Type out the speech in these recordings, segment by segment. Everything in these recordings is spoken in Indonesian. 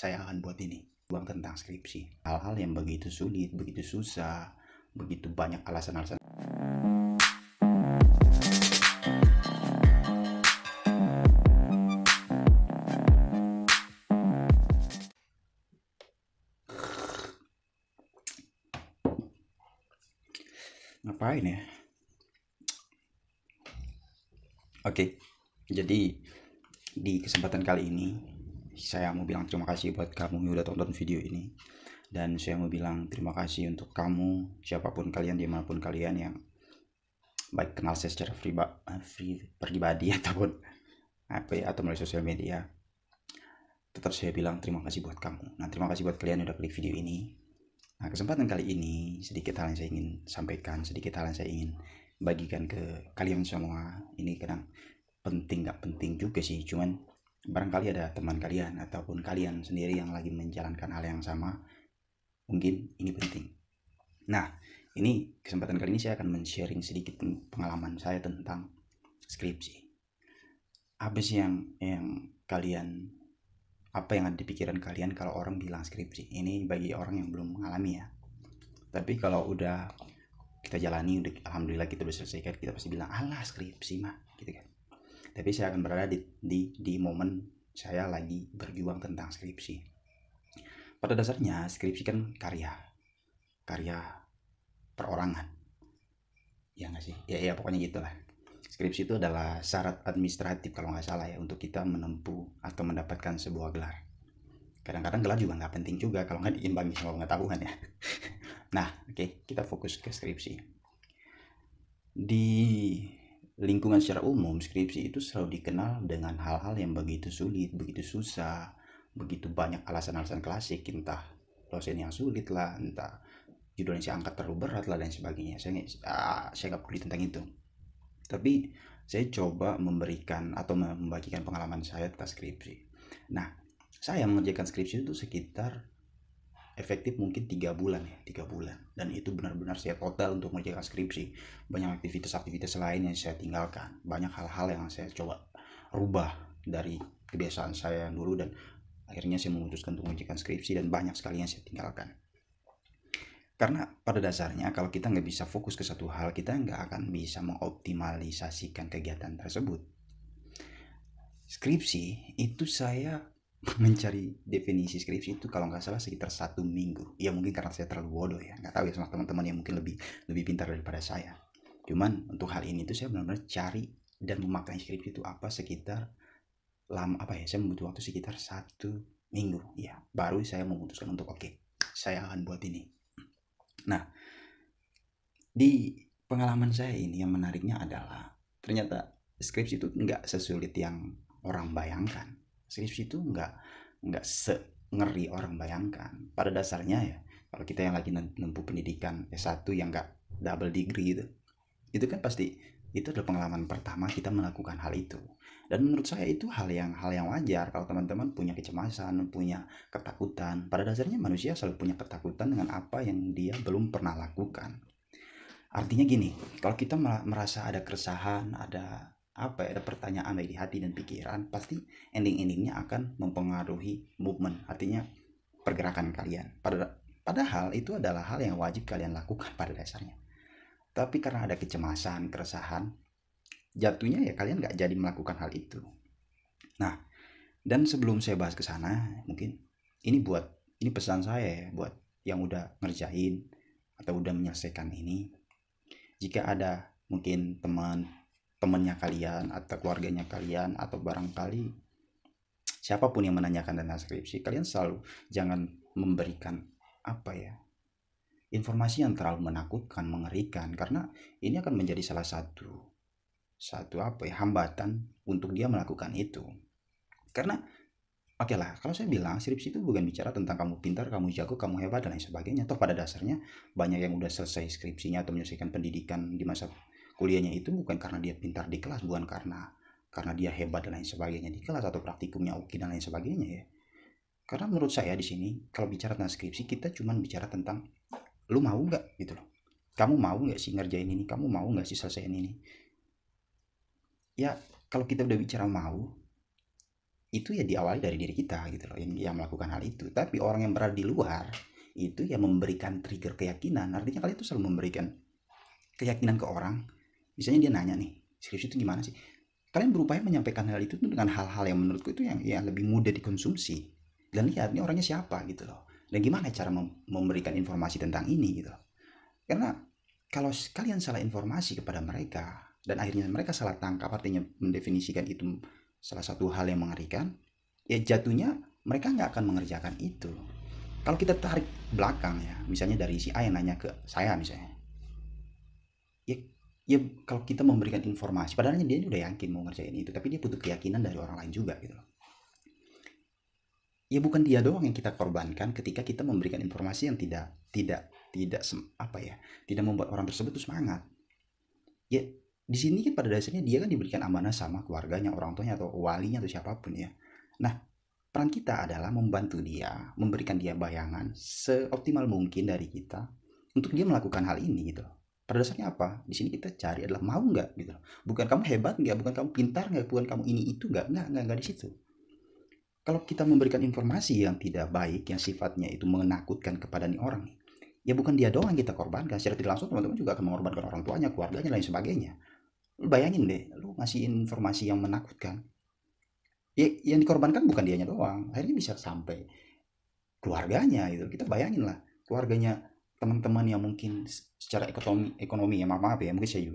saya akan buat ini buang tentang skripsi. Hal-hal yang begitu sulit, begitu susah, begitu banyak alasan-alasan. Ngapain ya? Oke, jadi di kesempatan kali ini saya mau bilang terima kasih buat kamu yang udah tonton video ini. Dan saya mau bilang terima kasih untuk kamu, siapapun kalian, dimanapun kalian yang baik kenal saya secara pribadi ataupun atau melalui sosial media. Tetap saya bilang terima kasih buat kamu. Nah, terima kasih buat kalian yang udah klik video ini. Nah, kesempatan kali ini sedikit hal yang saya ingin sampaikan, sedikit hal yang saya ingin bagikan ke kalian semua. Ini kadang penting gak penting juga sih, cuman barangkali ada teman kalian ataupun kalian sendiri yang lagi menjalankan hal yang sama, mungkin ini penting. Nah, ini kesempatan kali ini saya akan men-sharing sedikit pengalaman saya tentang skripsi. Apa sih yang kalian, apa yang ada di pikiran kalian kalau orang bilang skripsi? Ini bagi orang yang belum mengalami ya. Tapi kalau udah kita jalani, udah alhamdulillah kita udah selesaikan, kita pasti bilang alah skripsi mah gitu kan. Tapi saya akan berada di momen saya lagi berjuang tentang skripsi. Pada dasarnya skripsi kan karya perorangan, ya nggak sih? Ya pokoknya gitulah. Skripsi itu adalah syarat administratif kalau nggak salah ya, untuk kita menempuh atau mendapatkan sebuah gelar. Kadang-kadang gelar juga nggak penting juga kalau nggak diimbangi sama pengetahuan ya. Nah, oke, kita fokus ke skripsi. Di lingkungan secara umum, skripsi itu selalu dikenal dengan hal-hal yang begitu sulit, begitu susah, begitu banyak alasan-alasan klasik, entah dosen yang sulit lah, entah judulnya si angkat terlalu berat lah dan sebagainya. Saya nggak peduli tentang itu. Tapi saya coba memberikan atau membagikan pengalaman saya tentang skripsi. Nah, saya mengerjakan skripsi itu sekitar efektif mungkin 3 bulan ya, 3 bulan. Dan itu benar-benar saya total untuk mengerjakan skripsi. Banyak aktivitas-aktivitas lain yang saya tinggalkan. Banyak hal-hal yang saya coba rubah dari kebiasaan saya dulu, dan akhirnya saya memutuskan untuk mengerjakan skripsi, dan banyak sekali yang saya tinggalkan. Karena pada dasarnya kalau kita nggak bisa fokus ke satu hal, kita nggak akan bisa mengoptimalisasikan kegiatan tersebut. Skripsi itu saya mencari definisi skripsi itu kalau nggak salah sekitar 1 minggu. Ya mungkin karena saya terlalu bodoh ya, nggak tahu ya sama teman-teman yang mungkin lebih pintar daripada saya. Cuman untuk hal ini tuh saya benar-benar cari dan memaknai skripsi itu apa sekitar saya membutuhkan waktu sekitar 1 minggu ya, baru saya memutuskan untuk oke, saya akan buat ini. Nah, di pengalaman saya ini yang menariknya adalah ternyata skripsi itu nggak sesulit yang orang bayangkan. Skripsi itu nggak sengeri orang bayangkan. Pada dasarnya ya, kalau kita yang lagi menempuh pendidikan S1 yang nggak double degree itu kan pasti itu adalah pengalaman pertama kita melakukan hal itu. Dan menurut saya itu hal yang wajar kalau teman-teman punya kecemasan, punya ketakutan. Pada dasarnya manusia selalu punya ketakutan dengan apa yang dia belum pernah lakukan. Artinya gini, kalau kita merasa ada keresahan, ada pertanyaan baik di hati dan pikiran, pasti ending-endingnya akan mempengaruhi movement, artinya pergerakan kalian. Padahal itu adalah hal yang wajib kalian lakukan pada dasarnya. Tapi karena ada kecemasan, keresahan, jatuhnya ya kalian nggak jadi melakukan hal itu. Nah, dan sebelum saya bahas ke sana, mungkin ini pesan saya ya buat yang udah ngerjain atau udah menyelesaikan ini. Jika ada mungkin temannya kalian atau keluarganya kalian atau barangkali siapapun yang menanyakan tentang skripsi, kalian selalu jangan memberikan informasi yang terlalu menakutkan, mengerikan, karena ini akan menjadi salah satu hambatan untuk dia melakukan itu. Karena oke lah, kalau saya bilang skripsi itu bukan bicara tentang kamu pintar, kamu jago, kamu hebat dan lain sebagainya. Atau pada dasarnya banyak yang udah selesai skripsinya atau menyelesaikan pendidikan di masa kuliahnya itu bukan karena dia pintar di kelas, bukan karena dia hebat dan lain sebagainya di kelas atau praktikumnya oke dan lain sebagainya ya. Karena menurut saya di sini kalau bicara tentang skripsi, kita cuma bicara tentang lu mau nggak gitu loh. Kamu mau nggak sih ngerjain ini? Kamu mau nggak sih selesaiin ini? Ya kalau kita udah bicara mau, itu ya diawali dari diri kita gitu loh, yang melakukan hal itu. Tapi orang yang berada di luar itu yang memberikan trigger keyakinan. Artinya kalian itu selalu memberikan keyakinan ke orang. Misalnya dia nanya nih, skripsi itu gimana sih? Kalian berupaya menyampaikan hal itu dengan hal-hal yang menurutku itu yang lebih mudah dikonsumsi. Dan lihat ini orangnya siapa gitu loh. Dan gimana cara memberikan informasi tentang ini gitu loh. Karena kalau kalian salah informasi kepada mereka dan akhirnya mereka salah tangkap, artinya mendefinisikan itu salah satu hal yang mengerikan, ya jatuhnya mereka nggak akan mengerjakan itu. Kalau kita tarik belakang ya, misalnya dari si A yang nanya ke saya misalnya, ya, ya kalau kita memberikan informasi, padahalnya dia udah yakin mau ngerjain itu, tapi dia butuh keyakinan dari orang lain juga gitu loh. Ya bukan dia doang yang kita korbankan ketika kita memberikan informasi yang tidak apa ya, tidak membuat orang tersebut tuh semangat. Ya di sini kan pada dasarnya dia kan diberikan amanah sama keluarganya, orang tuanya atau walinya atau siapapun ya. Nah, peran kita adalah membantu dia, memberikan dia bayangan seoptimal mungkin dari kita untuk dia melakukan hal ini gitu. Pada dasarnya apa? Di sini kita cari adalah mau nggak gitu. Bukan kamu hebat nggak, bukan kamu pintar nggak, bukan kamu ini itu nggak di situ. Kalau kita memberikan informasi yang tidak baik, yang sifatnya itu menakutkan kepada nih orang, ya bukan dia doang yang kita korbankan. Secara tidak langsung teman-teman juga akan mengorbankan orang tuanya, keluarganya, lain sebagainya. Lu bayangin deh, lu ngasih informasi yang menakutkan. Ya, yang dikorbankan bukan dianya doang, akhirnya bisa sampai keluarganya gitu. Kita bayangin lah, keluarganya teman-teman yang mungkin secara ekonomi ya maaf ya, mungkin saya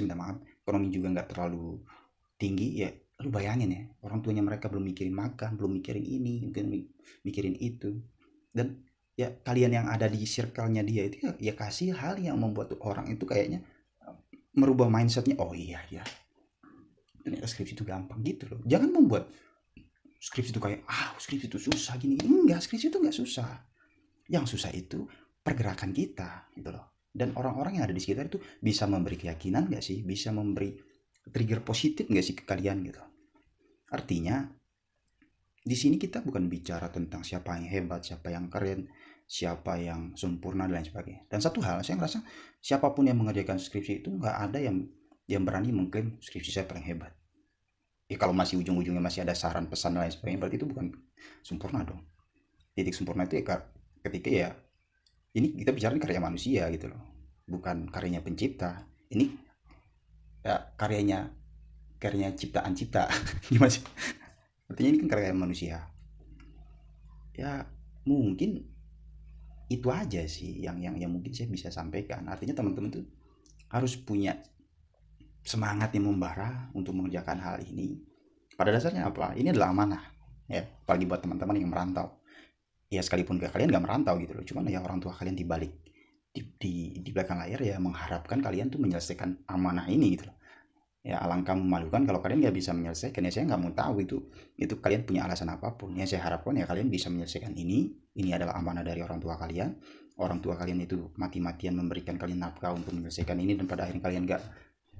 minta maaf, ekonomi juga nggak terlalu tinggi ya. Lu bayangin ya, orang tuanya mereka belum mikirin makan, belum mikirin ini, mungkin mikirin itu. Dan ya kalian yang ada di circle-nya dia itu ya kasih hal yang membuat orang itu kayaknya merubah mindsetnya. Oh iya ya, ternyata skripsi itu gampang gitu loh. Jangan membuat skripsi itu kayak skripsi itu susah gini. Enggak, skripsi itu enggak susah. Yang susah itu pergerakan kita gitu loh. Dan orang-orang yang ada di sekitar itu bisa memberi keyakinan nggak sih, bisa memberi trigger positif nggak sih ke kalian gitu. Artinya di sini kita bukan bicara tentang siapa yang hebat, siapa yang keren, siapa yang sempurna dan lain sebagainya. Dan satu hal, saya ngerasa siapapun yang mengerjakan skripsi itu nggak ada yang berani mengklaim skripsi saya paling hebat. Ya kalau masih ujung-ujungnya masih ada saran pesan dan lain sebagainya, berarti itu bukan sempurna dong. Titik sempurna itu ya ketika ya ini kita bicara karya manusia gitu loh, bukan karyanya pencipta. Ini ya karyanya ciptaan cipta. Gimana sih? Artinya ini kan karya manusia. Ya mungkin itu aja sih yang mungkin saya bisa sampaikan. Artinya teman-teman tuh harus punya semangat yang membara untuk mengerjakan hal ini. Pada dasarnya apa? Ini adalah amanah. Ya, apalagi buat teman-teman yang merantau. Ya sekalipun ke kalian gak merantau gitu loh. Cuman ya orang tua kalian di balik di belakang layar ya mengharapkan kalian tuh menyelesaikan amanah ini gitu loh. Ya alangkah memalukan kalau kalian nggak bisa menyelesaikan. Ya saya nggak mau tahu itu kalian punya alasan apapun. Ya saya harapkan ya kalian bisa menyelesaikan ini adalah amanah dari orang tua kalian. Orang tua kalian itu mati-matian memberikan kalian nafkah untuk menyelesaikan ini, dan pada akhirnya kalian nggak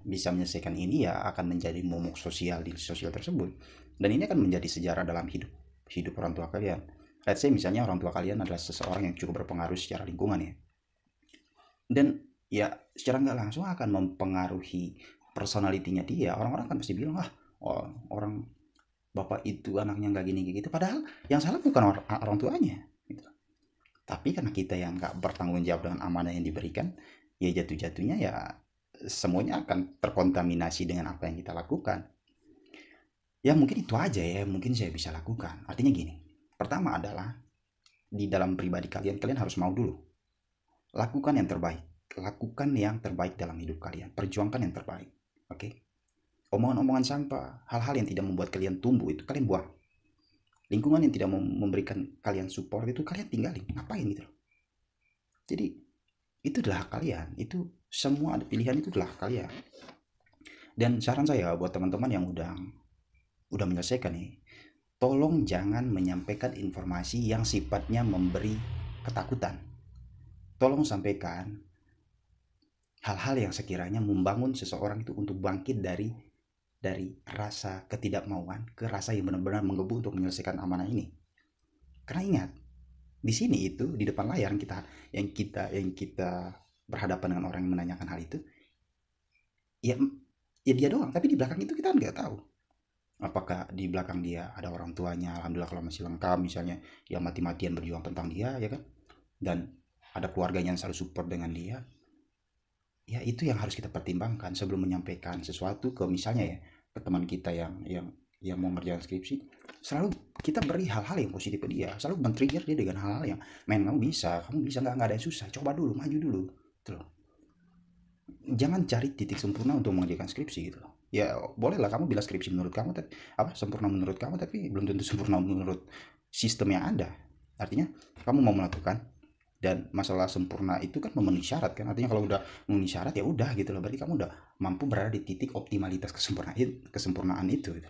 bisa menyelesaikan ini ya akan menjadi momok sosial di sosial tersebut. Dan ini akan menjadi sejarah dalam hidup orang tua kalian. Let's say misalnya orang tua kalian adalah seseorang yang cukup berpengaruh secara lingkungan ya, dan ya secara nggak langsung akan mempengaruhi personalitinya dia. Orang-orang kan pasti bilang orang bapak itu anaknya nggak gini gitu, padahal yang salah bukan orang tuanya gitu. Tapi karena kita yang nggak bertanggung jawab dengan amanah yang diberikan, ya jatuh-jatuhnya ya semuanya akan terkontaminasi dengan apa yang kita lakukan. Ya mungkin itu aja ya mungkin saya bisa lakukan. Artinya gini, pertama adalah di dalam pribadi kalian harus mau dulu. Lakukan yang terbaik. Lakukan yang terbaik dalam hidup kalian. Perjuangkan yang terbaik. Oke? Omongan-omongan sampah, hal-hal yang tidak membuat kalian tumbuh itu kalian buang. Lingkungan yang tidak memberikan kalian support itu kalian tinggalin. Ngapain gitu loh. Jadi itu adalah hak kalian. Itu semua ada pilihan, itu adalah hak kalian. Dan saran saya buat teman-teman yang udah menyelesaikan nih, tolong jangan menyampaikan informasi yang sifatnya memberi ketakutan. Tolong sampaikan hal-hal yang sekiranya membangun seseorang itu untuk bangkit dari rasa ketidakmauan ke rasa yang benar-benar menggebu untuk menyelesaikan amanah ini. Karena ingat, di sini itu di depan layar yang kita berhadapan dengan orang yang menanyakan hal itu, ya dia doang. Tapi di belakang itu kita nggak tahu. Apakah di belakang dia ada orang tuanya, alhamdulillah kalau masih lengkap, misalnya yang mati-matian berjuang tentang dia, ya kan, dan ada keluarganya yang selalu support dengan dia. Ya itu yang harus kita pertimbangkan sebelum menyampaikan sesuatu ke, misalnya ya, ke teman kita yang mau ngerjain skripsi. Selalu kita beri hal-hal yang positif ke dia, selalu men-trigger dia dengan hal-hal yang, men, kamu bisa, nggak ada yang susah, coba dulu, maju dulu, gitu loh. Jangan cari titik sempurna untuk mengerjakan skripsi, gitu loh. Ya bolehlah kamu bilang skripsi menurut kamu, tapi apa, sempurna menurut kamu, tapi belum tentu sempurna menurut sistem yang ada. Artinya kamu mau melakukan, dan masalah sempurna itu kan memenuhi syarat kan, artinya kalau udah memenuhi syarat ya udah gitu loh, berarti kamu udah mampu berada di titik optimalitas kesempurnaan itu gitu.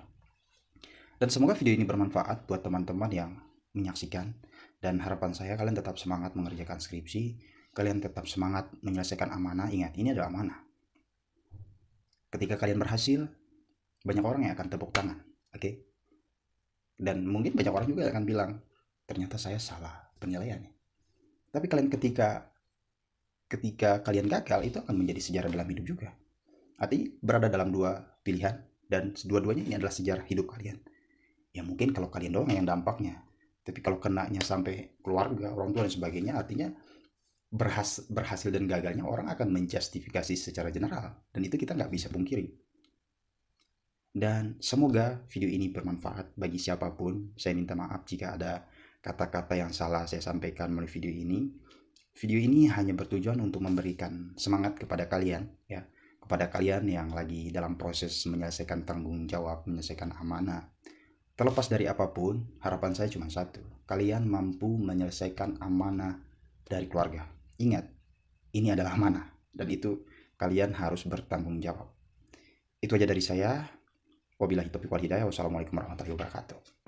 Dan semoga video ini bermanfaat buat teman-teman yang menyaksikan, dan harapan saya kalian tetap semangat mengerjakan skripsi, kalian tetap semangat menyelesaikan amanah. Ingat, ini adalah amanah. Ketika kalian berhasil, banyak orang yang akan tepuk tangan, oke, okay? Dan mungkin banyak orang juga akan bilang ternyata saya salah penilaiannya. Tapi kalian ketika ketika kalian gagal, itu akan menjadi sejarah dalam hidup juga. Artinya berada dalam dua pilihan, dan dua-duanya ini adalah sejarah hidup kalian. Ya mungkin kalau kalian doang yang dampaknya, tapi kalau kenanya sampai keluarga, orang tua dan sebagainya, artinya berhasil dan gagalnya orang akan menjustifikasi secara general, dan itu kita nggak bisa pungkiri. Dan semoga video ini bermanfaat bagi siapapun. Saya minta maaf jika ada kata-kata yang salah saya sampaikan melalui video ini. Video ini hanya bertujuan untuk memberikan semangat kepada kalian, ya, kepada kalian yang lagi dalam proses menyelesaikan tanggung jawab, menyelesaikan amanah. Terlepas dari apapun, harapan saya cuma satu: kalian mampu menyelesaikan amanah dari keluarga. Ingat, ini adalah amanah, dan itu kalian harus bertanggung jawab. Itu aja dari saya. Wabillahi taufiq wal hidayah. Wassalamualaikum warahmatullahi wabarakatuh.